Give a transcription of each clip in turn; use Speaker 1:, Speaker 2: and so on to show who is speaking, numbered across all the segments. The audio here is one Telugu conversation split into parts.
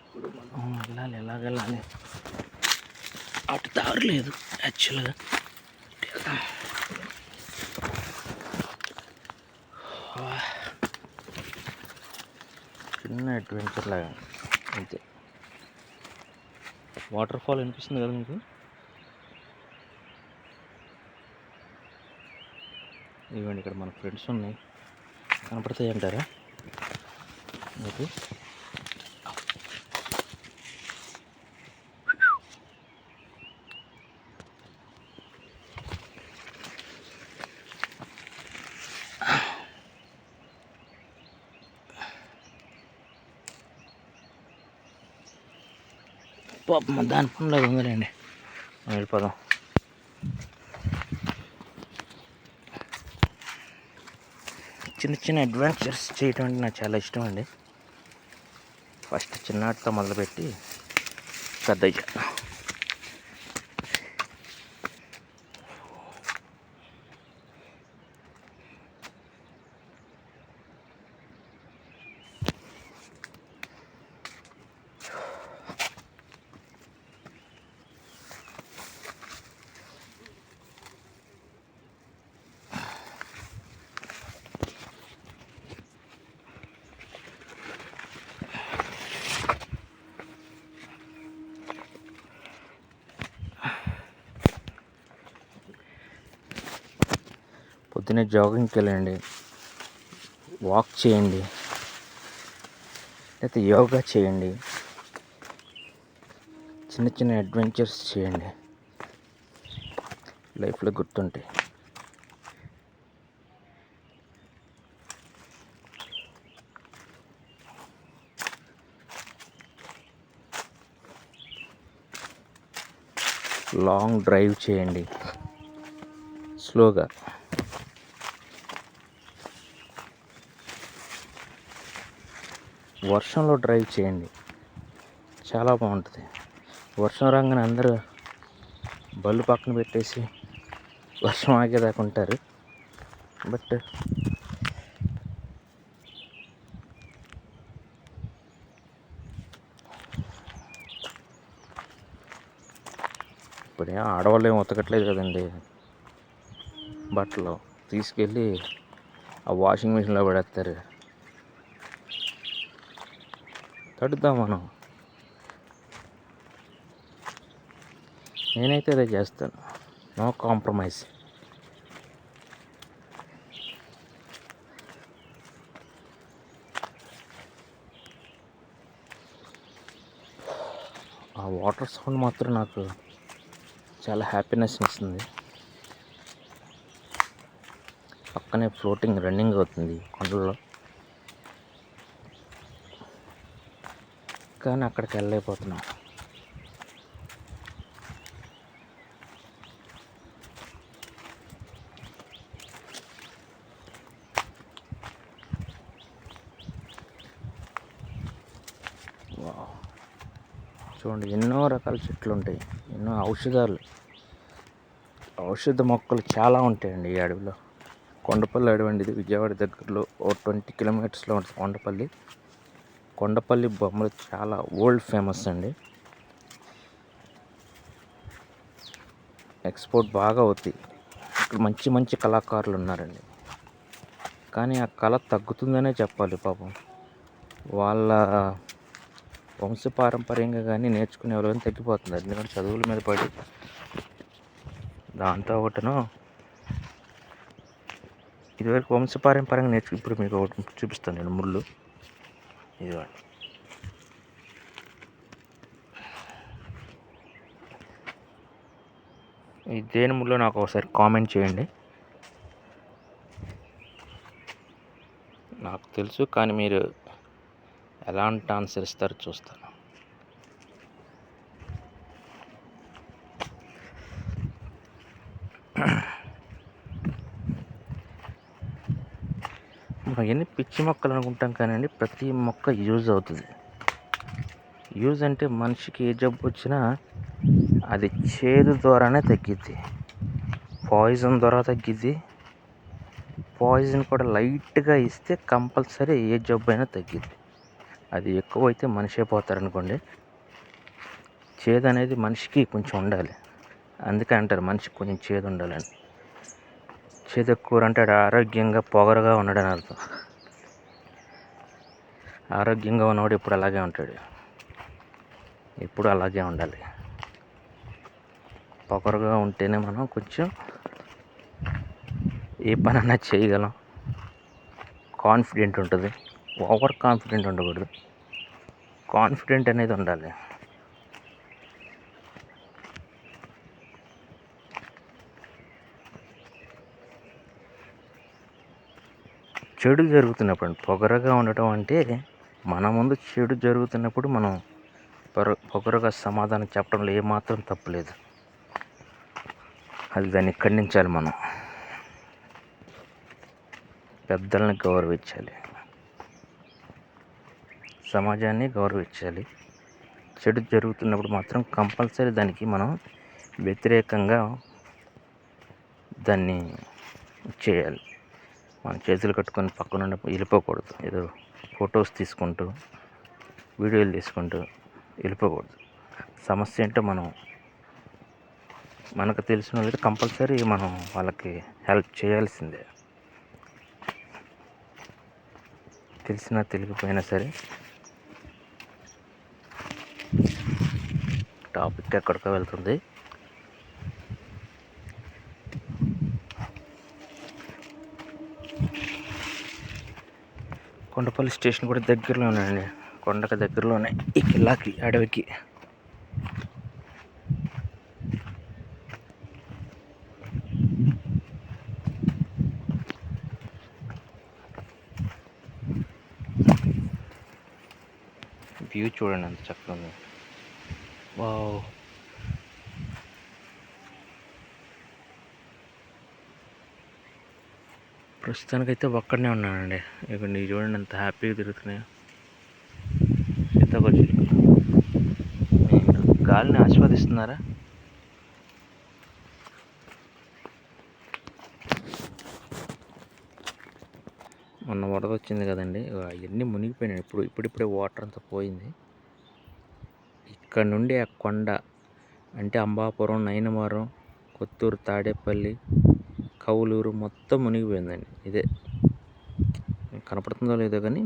Speaker 1: ఇప్పుడు మనం వెళ్ళాలి, ఎలాగెళ్ళాలి? అటు దారి లేదు యాక్చువల్గా. చిన్న అడ్వెంచర్ లాగా అంతే. వాటర్ ఫాల్ అనిపిస్తుంది కదా మీకు? ఇవ్వండి, ఇక్కడ మన ఫ్రెండ్స్ ఉన్నాయి, కనపడతాయి అంటారా మీకు? పాపం దాని పనిలో ఉందిలేండి, మనం వెళ్ళిపోదాం. చిన్న చిన్న అడ్వెంచర్స్ చేయటం అంటే నాకు చాలా ఇష్టం అండి. ఫస్ట్ చిన్నటితో మొదలుపెట్టి పెద్ద చేద్దాం. పొద్దున్నే జాగింగ్కి వెళ్ళండి, వాక్ చేయండి, లేకపోతే యోగా చేయండి, చిన్న చిన్న అడ్వెంచర్స్ చేయండి, లైఫ్లో గుర్తుంటాయి. లాంగ్ డ్రైవ్ చేయండి స్లోగా. వర్షంలో డ్రైవ్ చేయండి, చాలా బాగుంటుంది. వర్షం రాగానే అందరూ బళ్ళు పక్కన పెట్టేసి వర్షం ఆగేదాకా ఉంటారు. బట్ ఇప్పుడేం ఆడవాళ్ళు ఏం ఉతకట్లేదు కదండి, బట్టలు తీసుకెళ్ళి ఆ వాషింగ్ మిషన్లో పడేస్తారు. తడుద్దాం మనం. నేనైతే అదే చేస్తాను, నో కాంప్రమైజ్. ఆ వాటర్ సౌండ్ మాత్రం నాకు చాలా హ్యాపీనెస్ ఇస్తుంది. పక్కనే ఫ్లోటింగ్ రన్నింగ్ అవుతుంది కొండల్లో, కానీ అక్కడికి వెళ్ళలేకపోతున్నాం. చూడండి, ఎన్నో రకాల చెట్లు ఉంటాయి, ఎన్నో ఔషధ మొక్కలు చాలా ఉంటాయండి ఈ అడవిలో. కొండపల్లి అడవి అండి ఇది, విజయవాడ దగ్గరలో ఓ 20 కిలోమీటర్స్లో ఉంటుంది కొండపల్లి బొమ్మలు చాలా వరల్డ్ ఫేమస్ అండి. ఎక్స్పోర్ట్ బాగా అవుతాయి. ఇక్కడ మంచి మంచి కళాకారులు ఉన్నారండి, కానీ ఆ కళ తగ్గుతుందనే చెప్పాలి. పాపం వాళ్ళ వంశపారంపర్యంగా కానీ నేర్చుకునే వాళ్ళు తగ్గిపోతున్నారు, ఎందుకంటే చదువుల మీద పడి. దాంతో ఒకటను ఇదివరకు వంశపారంపర్యంగా ఇప్పుడు మీకు ఒకటి చూపిస్తాను నేను, ముళ్ళు ఇదిగోండి. ఈ దేని ముళ్ళో నాకు ఒకసారి కామెంట్ చేయండి. నాకు తెలుసు, కానీ మీరు ఎలాంటి ఆన్సర్ ఇస్తారో చూస్తాను. ఎన్ని పిచ్చి మొక్కలు అనుకుంటాం కానీ ప్రతి మొక్క యూజ్ అవుతుంది. యూజ్ అంటే మనిషికి ఏ జబ్బు వచ్చినా అది చేదు ద్వారానే తగ్గిద్ది, పాయిజన్ ద్వారా తగ్గిద్ది. పాయిజన్ కూడా లైట్గా ఇస్తే కంపల్సరీ ఏ జబ్బు అయినా తగ్గిద్ది. అది ఎక్కువైతే మనిషే పోతారనుకోండి. చేదు అనేది మనిషికి కొంచెం ఉండాలి. అందుకే అంటారు మనిషికి కొంచెం చేదు ఉండాలని. చేదు ఎక్కువ అంటే ఆరోగ్యంగా పొగరుగా ఉన్నాడని అర్థం. ఆరోగ్యంగా ఉన్నవాడు ఎప్పుడు అలాగే ఉంటాడు. ఎప్పుడు అలాగే ఉండాలి. పొగరుగా ఉంటేనే మనం కొంచెం ఏ పనైనా చేయగలం. కాన్ఫిడెంట్ ఉంటుంది. ఓవర్ కాన్ఫిడెంట్ ఉండకూడదు. కాన్ఫిడెంట్ అనేది ఉండాలి. చెడు జరుగుతున్నప్పుడు పొగరుగా ఉండటం అంటే మన ముందు చెడు జరుగుతున్నప్పుడు మనం పొగరుగా సమాధానం చెప్పడంలో ఏమాత్రం తప్పులేదు. అది దాన్ని ఖండించాలి. మనం పెద్దల్ని గౌరవించాలి. సమాజాన్ని గౌరవించాలి. చెడు జరుగుతున్నప్పుడు మాత్రం కంపల్సరీ దానికి మనం వ్యతిరేకంగా దాన్ని చేయాలి. మన చేతులు కట్టుకొని పక్కన వెళ్ళిపోకూడదు. ఏదో ఫొటోస్ తీసుకుంటూ వీడియోలు తీసుకుంటూ వెళ్ళిపోకూడదు. సమస్య ఏంటో మనకు తెలిసిన వాళ్ళకి కంపల్సరీ మనం వాళ్ళకి హెల్ప్ చేయాల్సిందే. తెలిసినా తెలియకపోయినా సరే. టాపిక్ ఎక్కడికో వెళ్తుంది. కొండపల్లి స్టేషన్ కూడా దగ్గరలోనే అండి. కొండకు దగ్గరలోనే ఈ కిల్లాకి అడవికి. వ్యూ చూడండి అంత చక్కగా ఉంది. వావ్. ప్రస్తుతానికైతే ఒక్కడనే ఉన్నానండి. ఇక్కడ మీరు చూడండి ఎంత హ్యాపీగా తిరుగుతున్నాయో సీతాకోకచిలుకలు. మీరు గాలిని ఆస్వాదిస్తున్నారా? మొన్న వరద వచ్చింది కదండి, అవన్నీ మునిగిపోయినాయి. ఇప్పుడిప్పుడే వాటర్ అంతా పోయింది. ఇక్కడ నుండి ఆ కొండ అంటే అంబాపురం, నైనవరం, కొత్తూరు, తాడేపల్లి, కౌలూరు మొత్తం మునిగిపోయిందండి. ఇదే కనపడుతుందో లేదో కానీ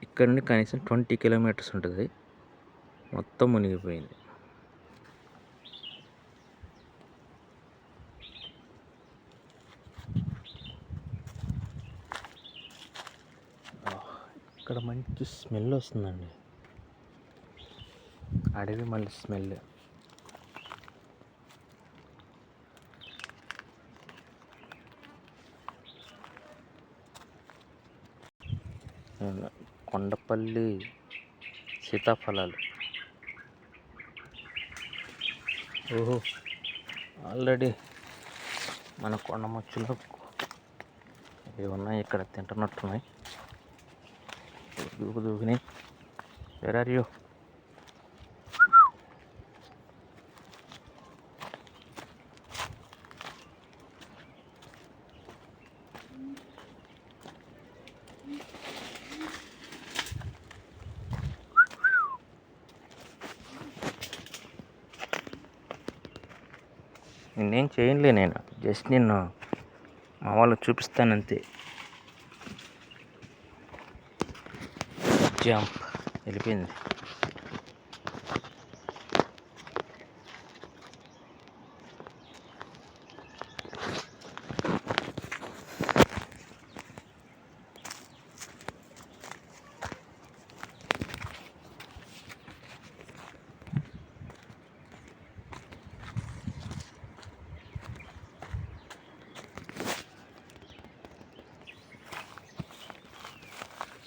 Speaker 1: ఇక్కడ నుండి కనీసం 20 కిలోమీటర్స్ ఉంటుంది. మొత్తం మునిగిపోయింది. ఇక్కడ మంచి స్మెల్ వస్తుందండి. అడవి మళ్ళీ స్మెల్. కొండపల్లి సీతాఫలాలు. ఓహో, ఆల్రెడీ మన కొండ మచ్చులో ఇవి ఉన్నాయి. ఇక్కడ తింటున్నట్టున్నాయి. దూకుని. Where are you? నిన్నేం చేయనులే, నేను జస్ట్ నిన్ను మా వాళ్ళకి చూపిస్తానంతే. జంప్ వెళ్ళిపోయింది.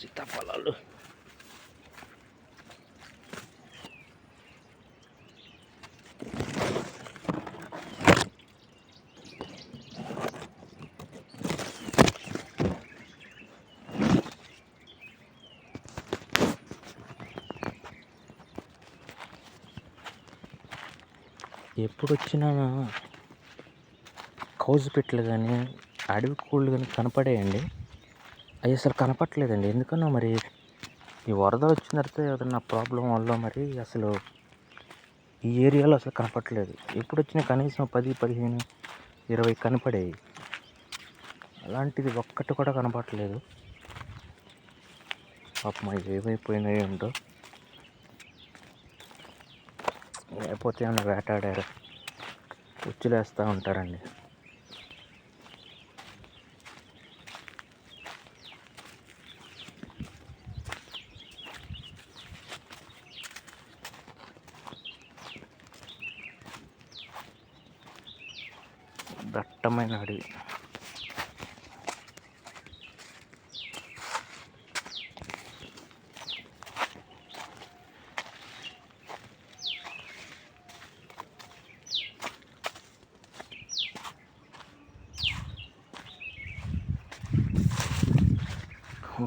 Speaker 1: సీతాఫలాలు. ఎప్పుడు వచ్చినా కౌజు పెట్టలు కానీ అడవి కోళ్ళు కానీ కనపడేయండి. అవి అసలు కనపట్లేదండి. ఎందుకనో మరి ఈ వరద వచ్చిన తర్వాత ఏదన్నా ప్రాబ్లం వల్ల మరి అసలు ఈ ఏరియాలో అసలు కనపట్లేదు. ఎప్పుడు వచ్చినా కనీసం 10, 15, 20 కనపడేవి. అలాంటిది ఒక్కటి కూడా కనపట్లేదు. పాపం అవి ఏమైపోయినాయి ఏంటో. లేకపోతే ఏమన్నా వేటాడారు, ఉచ్చులేస్తూ ఉంటారండి. దట్టమైన అడవి.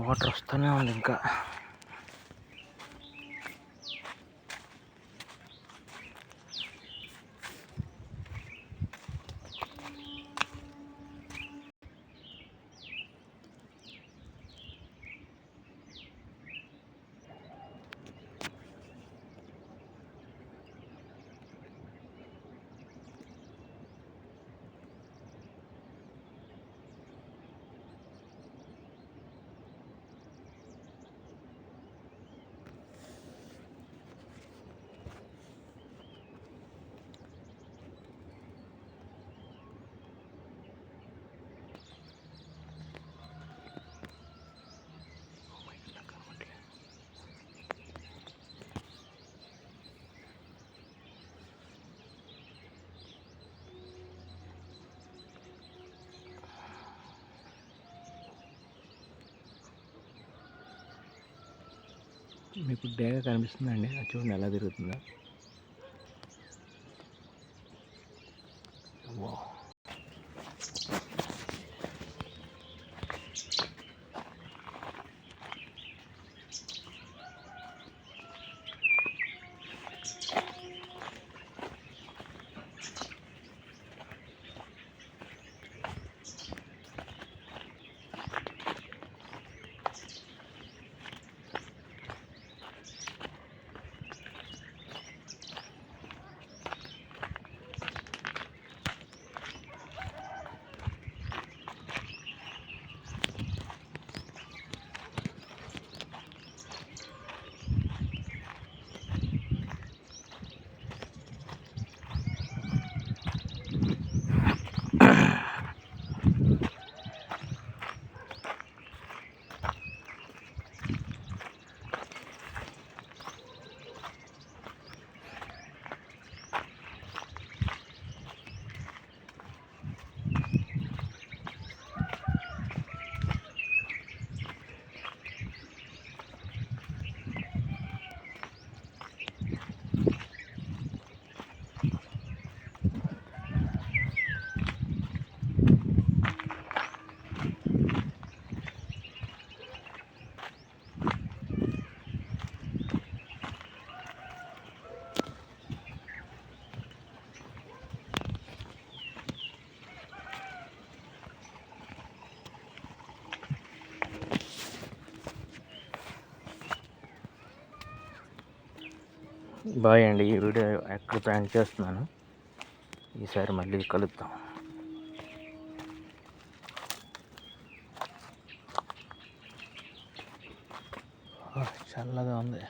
Speaker 1: వాటర్ వస్తూనే ఉంది ఇంకా. మీకు డేగ కనిపిస్తుందండి, అది చూడండి ఎలా తిరుగుతుందో. బాయ్ అండి. ఈ వీడియో ఎక్కడ ప్లాన్ చేస్తున్నాను. ఈసారి మళ్ళీ కలుద్దాం. చల్లగా ఉంది.